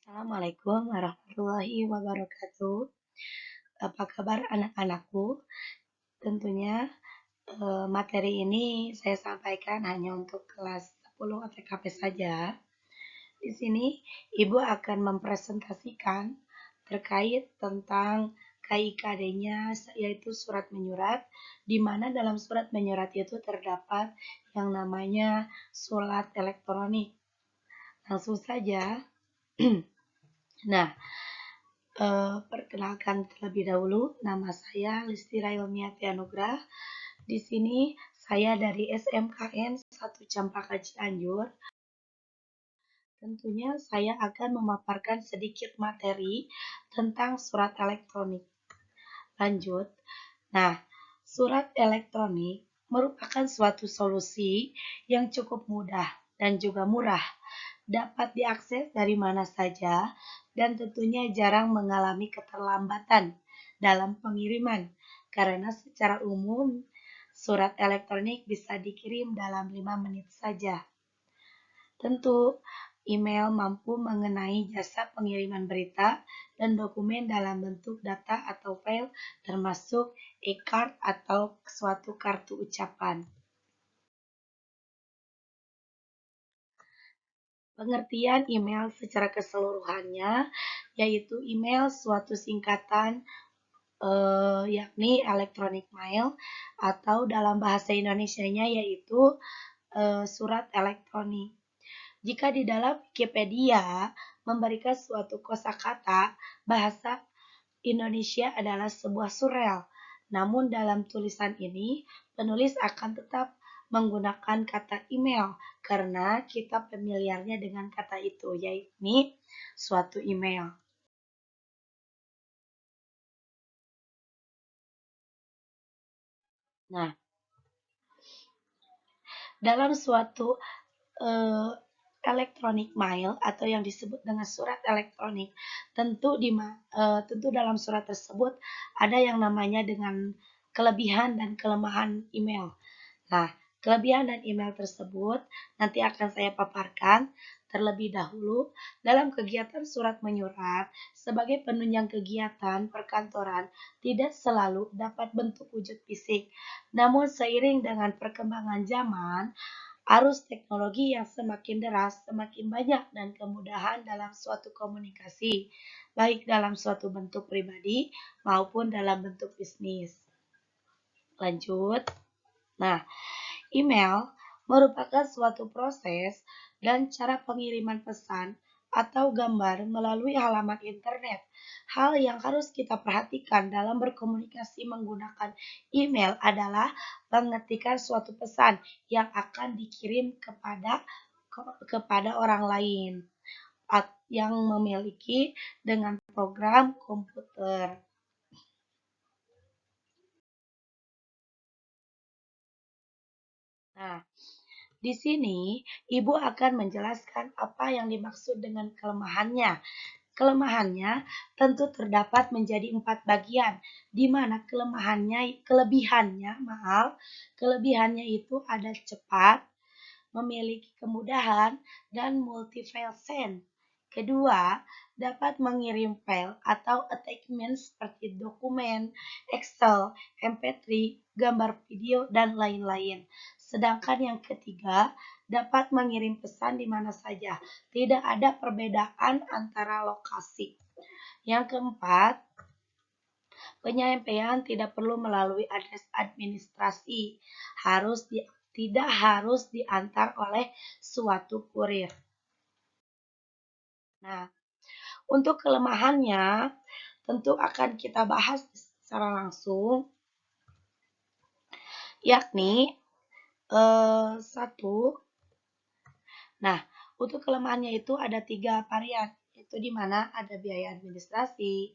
Assalamualaikum warahmatullahi wabarakatuh. Apa kabar anak-anakku? Tentunya materi ini saya sampaikan hanya untuk kelas 10 APKP saja. Di sini Ibu akan mempresentasikan terkait tentang KIKD-nya, yaitu surat menyurat, di mana dalam surat menyurat itu terdapat yang namanya surat elektronik. Langsung saja. Nah, perkenalkan terlebih dahulu, nama saya Listi Rayomiati Anugrah. Di sini saya dari SMKN 1 Campaka Cianjur. Tentunya saya akan memaparkan sedikit materi tentang surat elektronik. Lanjut. Nah, surat elektronik merupakan suatu solusi yang cukup mudah dan juga murah, dapat diakses dari mana saja, dan tentunya jarang mengalami keterlambatan dalam pengiriman, karena secara umum surat elektronik bisa dikirim dalam 5 menit saja. Tentu, email mampu mengenai jasa pengiriman berita dan dokumen dalam bentuk data atau file, termasuk e-card atau suatu kartu ucapan. Pengertian email secara keseluruhannya yaitu email suatu singkatan yakni electronic mail atau dalam bahasa Indonesianya yaitu surat elektronik. Jika di dalam Wikipedia memberikan suatu kosakata, bahasa Indonesia adalah sebuah surel. Namun dalam tulisan ini, penulis akan tetap menggunakan kata email karena kita familiarnya dengan kata itu, yaitu suatu email. Nah, dalam suatu eh, electronic mail atau yang disebut dengan surat elektronik, tentu dalam surat tersebut ada yang namanya dengan kelebihan dan kelemahan email. Nah, kelebihan dan email tersebut nanti akan saya paparkan terlebih dahulu dalam kegiatan surat menyurat sebagai penunjang kegiatan perkantoran tidak selalu dapat bentuk wujud fisik. Namun seiring dengan perkembangan zaman, arus teknologi yang semakin deras, semakin banyak dan kemudahan dalam suatu komunikasi, baik dalam suatu bentuk pribadi maupun dalam bentuk bisnis. Lanjut. Nah, email merupakan suatu proses dan cara pengiriman pesan atau gambar melalui halaman internet. Hal yang harus kita perhatikan dalam berkomunikasi menggunakan email adalah pengetikan suatu pesan yang akan dikirim kepada orang lain yang memiliki dengan program komputer. Nah, di sini Ibu akan menjelaskan apa yang dimaksud dengan kelemahannya. Kelemahannya tentu terdapat menjadi 4 bagian, di mana kelebihannya itu ada cepat, memiliki kemudahan, dan multi-file send. Kedua, dapat mengirim file atau attachment seperti dokumen, Excel, MP3, gambar video, dan lain-lain. Sedangkan yang ketiga, dapat mengirim pesan di mana saja. Tidak ada perbedaan antara lokasi. Yang keempat, penyampaian tidak perlu melalui adres administrasi. Tidak harus diantar oleh suatu kurir. Nah, untuk kelemahannya tentu akan kita bahas secara langsung, yakni satu. Nah, untuk kelemahannya itu ada 3 varian, yaitu di mana ada biaya administrasi,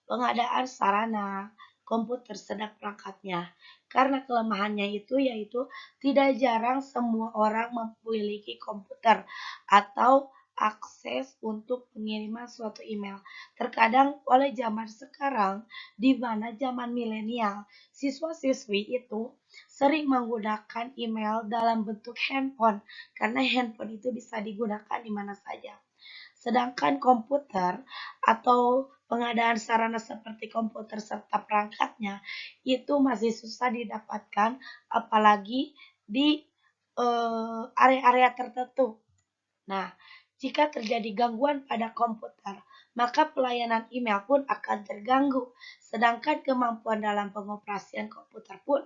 pengadaan sarana, komputer sedang perangkatnya. Karena kelemahannya itu yaitu tidak jarang semua orang memiliki komputer atau akses untuk pengiriman suatu email. Terkadang oleh zaman sekarang, di mana zaman milenial, siswa-siswi itu sering menggunakan email dalam bentuk handphone, karena handphone itu bisa digunakan di mana saja. Sedangkan komputer atau pengadaan sarana seperti komputer serta perangkatnya itu masih susah didapatkan, apalagi di area-area tertentu. Nah, jika terjadi gangguan pada komputer, maka pelayanan email pun akan terganggu. Sedangkan kemampuan dalam pengoperasian komputer pun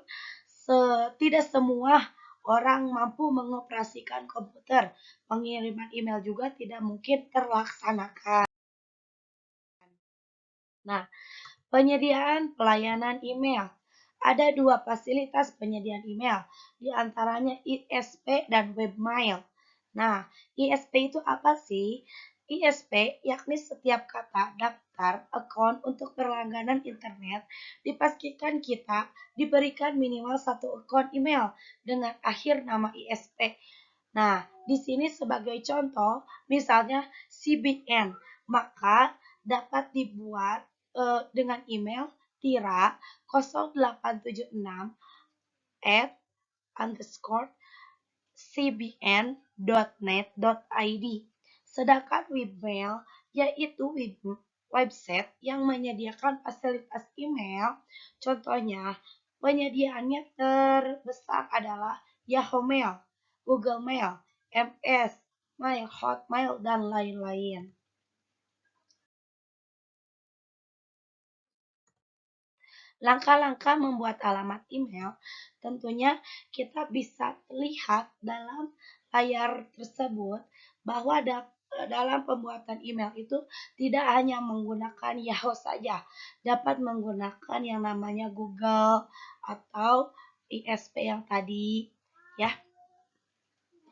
tidak semua orang mampu mengoperasikan komputer. Pengiriman email juga tidak mungkin terlaksanakan. Nah, penyediaan pelayanan email. Ada dua fasilitas penyediaan email, di antaranya ISP dan webmail. Nah, ISP itu apa sih? ISP yakni setiap kata daftar akun untuk berlangganan internet dipastikan kita diberikan minimal satu akun email dengan akhir nama ISP. Nah, di sini sebagai contoh, misalnya CBN, maka dapat dibuat dengan email tira 0876 at underscore cbn.net.id. Sedangkan webmail yaitu website yang menyediakan fasilitas email. Contohnya, penyediaannya terbesar adalah Yahoo Mail, Google Mail, MS, Mail, Hotmail, dan lain-lain. Langkah-langkah membuat alamat email, tentunya kita bisa lihat dalam layar tersebut bahwa dalam pembuatan email itu tidak hanya menggunakan Yahoo saja, dapat menggunakan yang namanya Google atau ISP yang tadi, ya.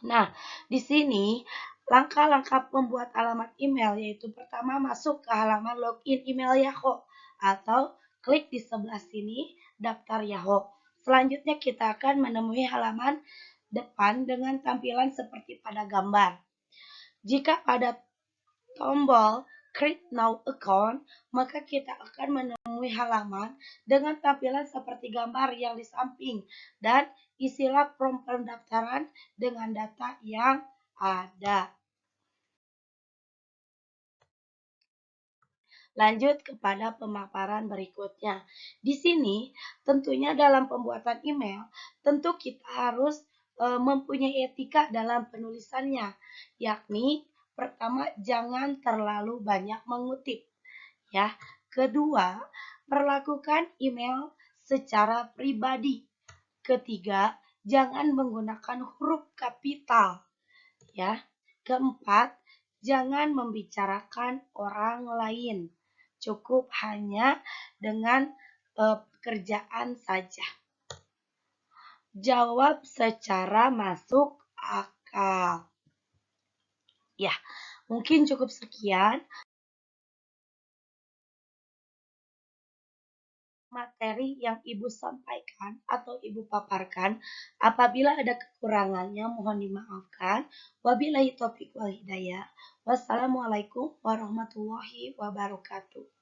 Nah, di sini langkah-langkah pembuat alamat email yaitu pertama masuk ke halaman login email Yahoo atau klik di sebelah sini daftar Yahoo. Selanjutnya kita akan menemui halaman depan dengan tampilan seperti pada gambar. Jika pada tombol Create Now Account, maka kita akan menemui halaman dengan tampilan seperti gambar yang di samping dan isilah form pendaftaran dengan data yang ada. Lanjut kepada pemaparan berikutnya. Di sini tentunya dalam pembuatan email, tentu kita harus mempunyai etika dalam penulisannya, yakni pertama jangan terlalu banyak mengutip, ya. Kedua, perlakukan email secara pribadi. Ketiga, jangan menggunakan huruf kapital, ya. Keempat, jangan membicarakan orang lain. Cukup hanya dengan pekerjaan saja. Jawab secara masuk akal. Ya, mungkin cukup sekian materi yang Ibu sampaikan atau Ibu paparkan. Apabila ada kekurangannya mohon dimaafkan. Wabillahi taufiq wal hidayah. Wassalamualaikum warahmatullahi wabarakatuh.